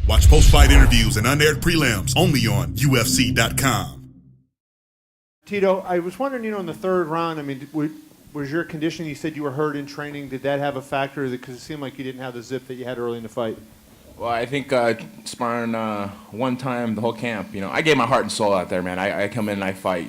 Watch post-fight interviews and unaired prelims only on UFC.com. Tito, I was wondering, in the third round, was your condition, you said you were hurt in training, did that have a factor? Because it seemed like you didn't have the zip that you had early in the fight. Well, I think sparring one time the whole camp, I gave my heart and soul out there, man. I come in and I fight,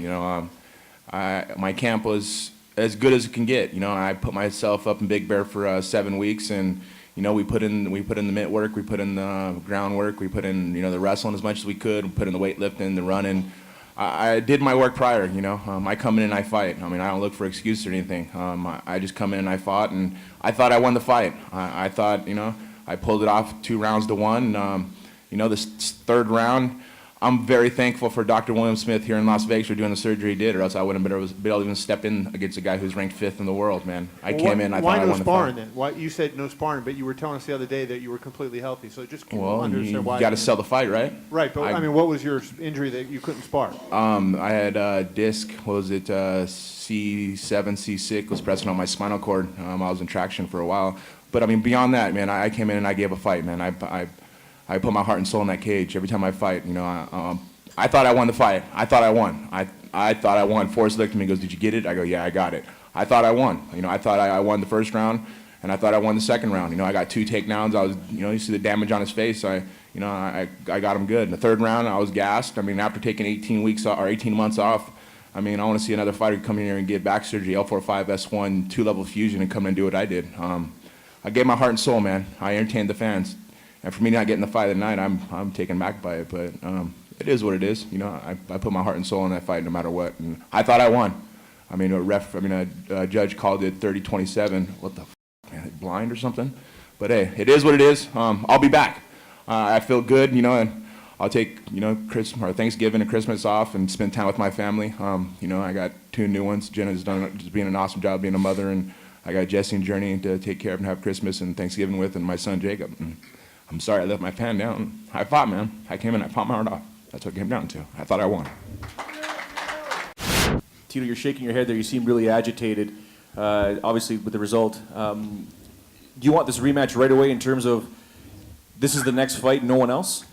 my camp was as good as it can get. I put myself up in Big Bear for 7 weeks, and we put in the mitt work, we put in the groundwork, we put in the wrestling as much as we could, we put in the weightlifting, the running. I did my work prior. I come in and I fight. I don't look for excuses or anything. I just come in and I fought, and I thought I won the fight. I thought I pulled it off 2 rounds to 1. This third round, I'm very thankful for Dr. William Smith here in Las Vegas for doing the surgery he did, or else I wouldn't have been able to even step in against a guy who's ranked 5th in the world, man. I came in, I thought I won the fight. Why no sparring then? Why, you said no sparring, but you were telling us the other day that you were completely healthy. So just understand why. You got to sell the fight, right? Right, but what was your injury that you couldn't spar? I had disc, C7, C6, was pressing on my spinal cord. I was in traction for a while. But beyond that, man, I came in and I gave a fight, man. I put my heart and soul in that cage every time I fight. I thought I won the fight. I thought I won. I thought I won. Forrest looked at me and goes, "Did you get it?" I go, "Yeah, I got it." I thought I won. I thought I won the first round, and I thought I won the second round. I got 2 takedowns. I was, you see the damage on his face. I got him good. In the third round, I was gassed. After taking 18 months off, I want to see another fighter come in here and get back surgery, L45S1, 2-level fusion, and come in and do what I did. I gave my heart and soul, man. I entertained the fans. And for me not getting the fight of the night, I'm taken back by it. But it is what it is. I put my heart and soul in that fight no matter what. And I thought I won. A judge called it 30-27. What the man, blind or something? But hey, it is what it is. I'll be back. I feel good, and I'll take, Christmas or Thanksgiving and Christmas off and spend time with my family. I got 2 new ones. Jenna's done just being an awesome job being a mother, and I got Jesse and Journey to take care of and have Christmas and Thanksgiving with, and my son Jacob. And I'm sorry I left my fan down. I fought, man. I came in, I fought my heart off. That's what it came down to. I thought I won. Tito, you're shaking your head there. You seem really agitated, obviously, with the result. Do you want this rematch right away in terms of this is the next fight, no one else?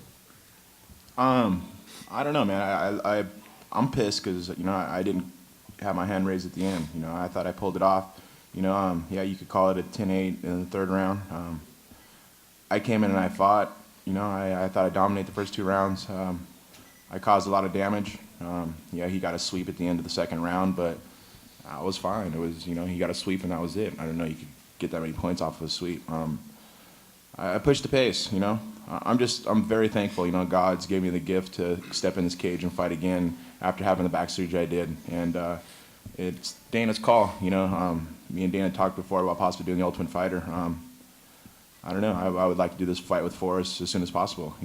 I don't know, man. I'm pissed because, I didn't have my hand raised at the end. I thought I pulled it off. You could call it a 10-8 in the third round. I came in and I fought. I thought I dominated the first 2 rounds. I caused a lot of damage. He got a sweep at the end of the second round, but I was fine. It was, he got a sweep and that was it. I don't know you could get that many points off of a sweep. I pushed the pace, I'm very thankful, God's gave me the gift to step in this cage and fight again after having the back surgery I did. And it's Dana's call, me and Dana talked before about possibly doing the Ultimate Fighter. I don't know, I would like to do this fight with Forrest as soon as possible,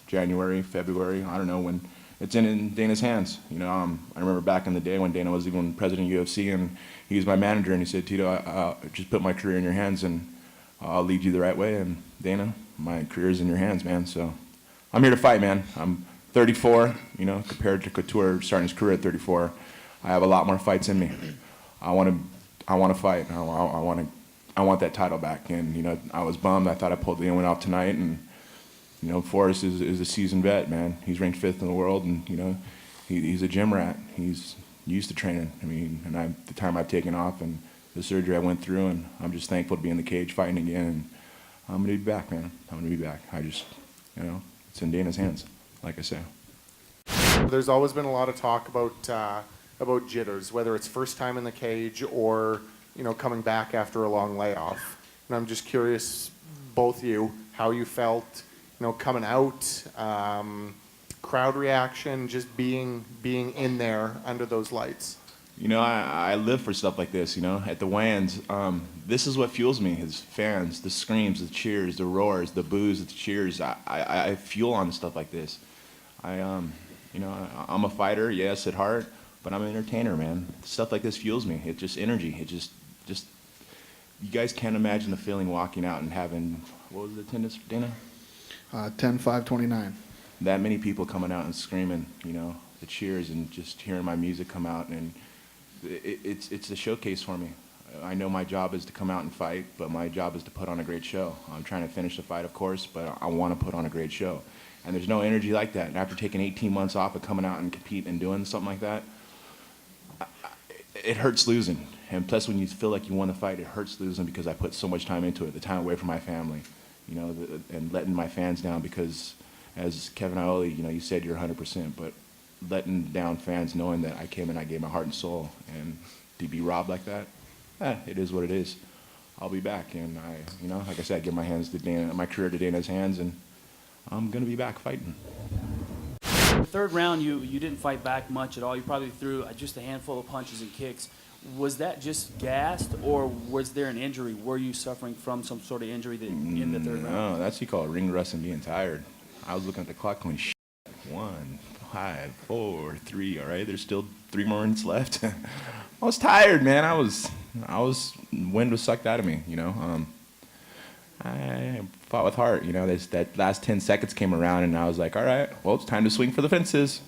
January, February, I don't know, when it's in Dana's hands. I remember back in the day when Dana was even president of UFC, and he was my manager, and he said, "Tito, just put my career in your hands, and I'll lead you the right way." And Dana, my career's in your hands, man. So I'm here to fight, man. I'm 34, compared to Couture starting his career at 34. I have a lot more fights in me. I want to fight. I want that title back. And I was bummed. I thought I pulled the win off tonight, and Forrest is a seasoned vet, man. He's ranked 5th in the world, and he's a gym rat. He's used to training. The time I've taken off and the surgery I went through, and I'm just thankful to be in the cage fighting again. And I'm gonna be back, man. I'm gonna be back. I just, it's in Dana's hands, like I say. There's always been a lot of talk about jitters, whether it's first time in the cage or coming back after a long layoff. And I'm just curious, both of you, how you felt, coming out, crowd reaction, just being in there under those lights. I live for stuff like this, at the weigh-ins. This is what fuels me, is fans, the screams, the cheers, the roars, the boos, the cheers. I fuel on stuff like this. I'm a fighter, yes, at heart, but I'm an entertainer, man. Stuff like this fuels me. It's just energy. It just you guys can't imagine the feeling walking out and having, what was the attendance, Dana? 10-5-29. That many people coming out and screaming, the cheers, and just hearing my music come out, and it's a showcase for me. I know my job is to come out and fight, but my job is to put on a great show. I'm trying to finish the fight, of course, but I want to put on a great show. And there's no energy like that. And after taking 18 months off of coming out and compete and doing something like that, it hurts losing. And plus, when you feel like you won the fight, it hurts losing because I put so much time into it, the time away from my family, you know, and letting my fans down because, as Kevin Iole, you know, you said you're 100%, but letting down fans knowing that I came and I gave my heart and soul, and to be robbed like that, it is what it is. I'll be back, and you know, like I said, I give my hands to Dana, my career to Dana's hands, and I'm gonna be back fighting. The third round, you didn't fight back much at all. You probably threw just a handful of punches and kicks. Was that just gassed, or was there an injury? Were you suffering from some sort of injury in the third round? No, that's what you call ring rust and being tired. I was looking at the clock going, 1, 5, 4, 3. All right, there's still 3 more minutes left. I was tired, man. I was wind was sucked out of me. You know, I fought with heart. You know, that last 10 seconds came around, and I was like, all right, well, it's time to swing for the fences.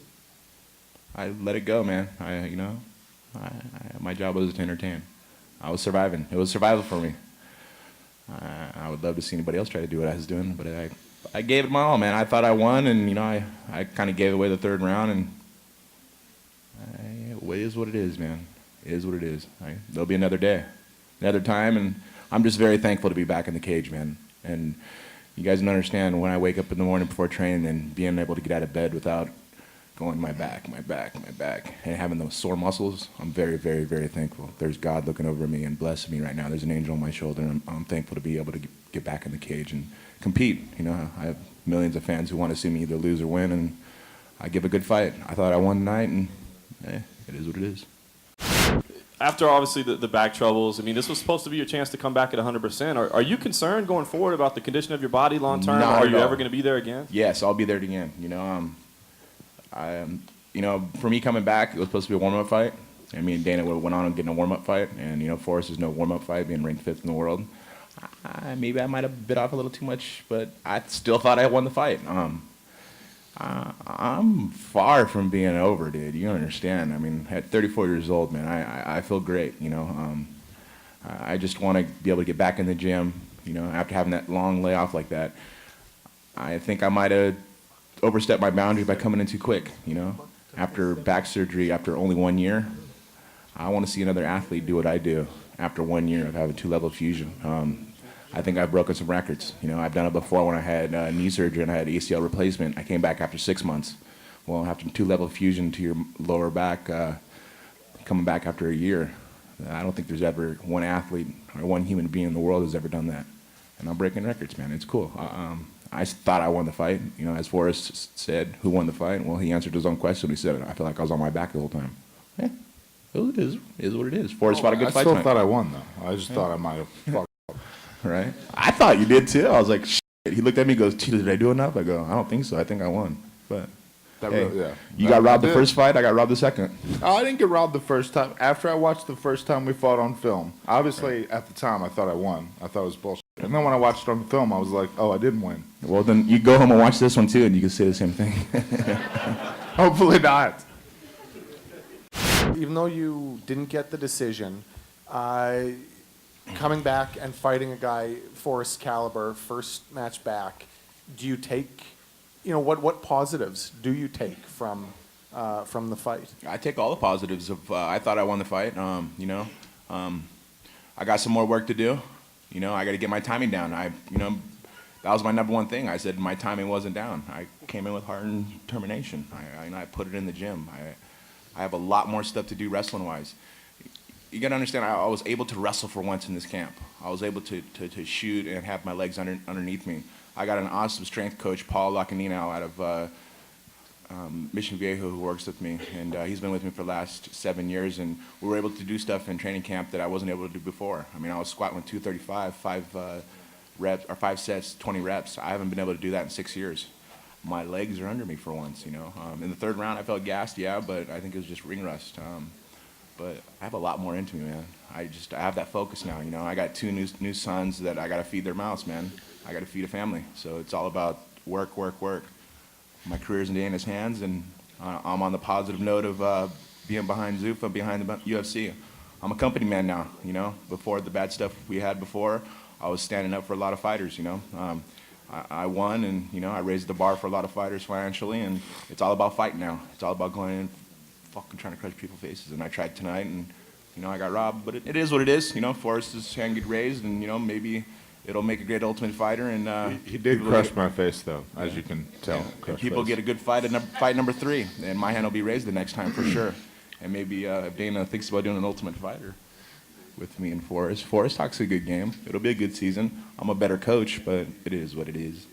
I let it go, man. My job was to entertain. I was surviving. It was survival for me. I would love to see anybody else try to do what I was doing, but I gave it my all, man. I thought I won, and you know, I kind of gave away the third round, and it is what it is, man. It is what it is. There'll be another day, another time, and I'm just very thankful to be back in the cage, man. And you guys don't understand, when I wake up in the morning before training and being able to get out of bed without going my back, and having those sore muscles, I'm very, very, very thankful. There's God looking over me and blessing me right now. There's an angel on my shoulder, and I'm thankful to be able to get back in the cage and compete. You know, I have millions of fans who want to see me either lose or win, and I give a good fight. I thought I won tonight, and it is what it is. After obviously the back troubles, I mean, this was supposed to be your chance to come back at 100%. Are you concerned going forward about the condition of your body long term? Not Are at you all. ever going to be there again? Yes, I'll be there again. You know, you know, for me coming back, it was supposed to be a warm-up fight. I mean, Dana went on and getting a warm-up fight, and you know, Forrest is no warm-up fight, being ranked 5th in the world. Maybe I might have bit off a little too much, but I still thought I won the fight. I'm far from being over, dude. You don't understand. I mean, at 34 years old, man, I feel great. You know, I just want to be able to get back in the gym. You know, after having that long layoff like that, I think I might have overstepped my boundary by coming in too quick. You know, after back surgery, after only 1 year, I want to see another athlete do what I do after 1 year of having 2-level fusion. I think I've broken some records. You know, I've done it before when I had knee surgery and I had ACL replacement. I came back after 6 months. Well, after 2-level fusion to your lower back, coming back after a year, I don't think there's ever one athlete or one human being in the world who's ever done that. And I'm breaking records, man. It's cool. I thought I won the fight. You know, as Forrest said, who won the fight? Well, he answered his own question. He said, I feel like I was on my back the whole time. Yeah, it is what it is. Forrest fought a good fight I still tonight. thought I won, though. I just thought I might have fucked. Right? I thought you did too. I was like, shit. He looked at me and goes, Tito, did I do enough? I go, I don't think so. I think I won. But That hey, really, yeah. you got robbed the did. first fight. I got robbed the second. Oh, I didn't get robbed the first time. After I watched the first time we fought on film, obviously at the time I thought I won. I thought it was bullshit. And then when I watched it on film, I was like, oh, I didn't win. Well, then you go home and watch this one too, and you can say the same thing. Hopefully not. Even though you didn't get the decision, coming back and fighting a guy Forrest caliber, first match back, do you take, you know, what positives do you take from the fight? I take all the positives of. I thought I won the fight. You know, I got some more work to do. You know, I got to get my timing down. That was my number one thing. I said my timing wasn't down. I came in with heart and determination. I put it in the gym. I have a lot more stuff to do wrestling wise. You got to understand, I was able to wrestle for once in this camp. I was able to shoot and have my legs underneath me. I got an awesome strength coach, Paul Lacanino, out of Mission Viejo, who works with me, and he's been with me for the last 7 years, and we were able to do stuff in training camp that I wasn't able to do before. I mean, I was squatting with 235, 5 sets, 20 reps. I haven't been able to do that in 6 years. My legs are under me for once, you know. In the third round, I felt gassed, yeah, but I think it was just ring rust. But I have a lot more into me, man. I have that focus now, you know. I got 2 new sons that I got to feed their mouths, man. I got to feed a family. So it's all about work, work, work. My career's in Dana's hands, and I'm on the positive note of being behind Zuffa, behind the UFC. I'm a company man now, you know. Before the bad stuff we had before, I was standing up for a lot of fighters, you know. I won, and, you know, I raised the bar for a lot of fighters financially, and it's all about fighting now. It's all about going in, fucking trying to crush people's faces, and I tried tonight, and, you know, I got robbed, but it is what it is. You know, Forrest's hand get raised, and, you know, maybe it'll make a great Ultimate Fighter, and He did people crush get- my face, though, as you can tell. and Crush people face. get a good fight at fight number 3, and my hand will be raised the next time for sure. And maybe if Dana thinks about doing an Ultimate Fighter with me and Forrest. Forrest talks a good game. It'll be a good season. I'm a better coach, but it is what it is.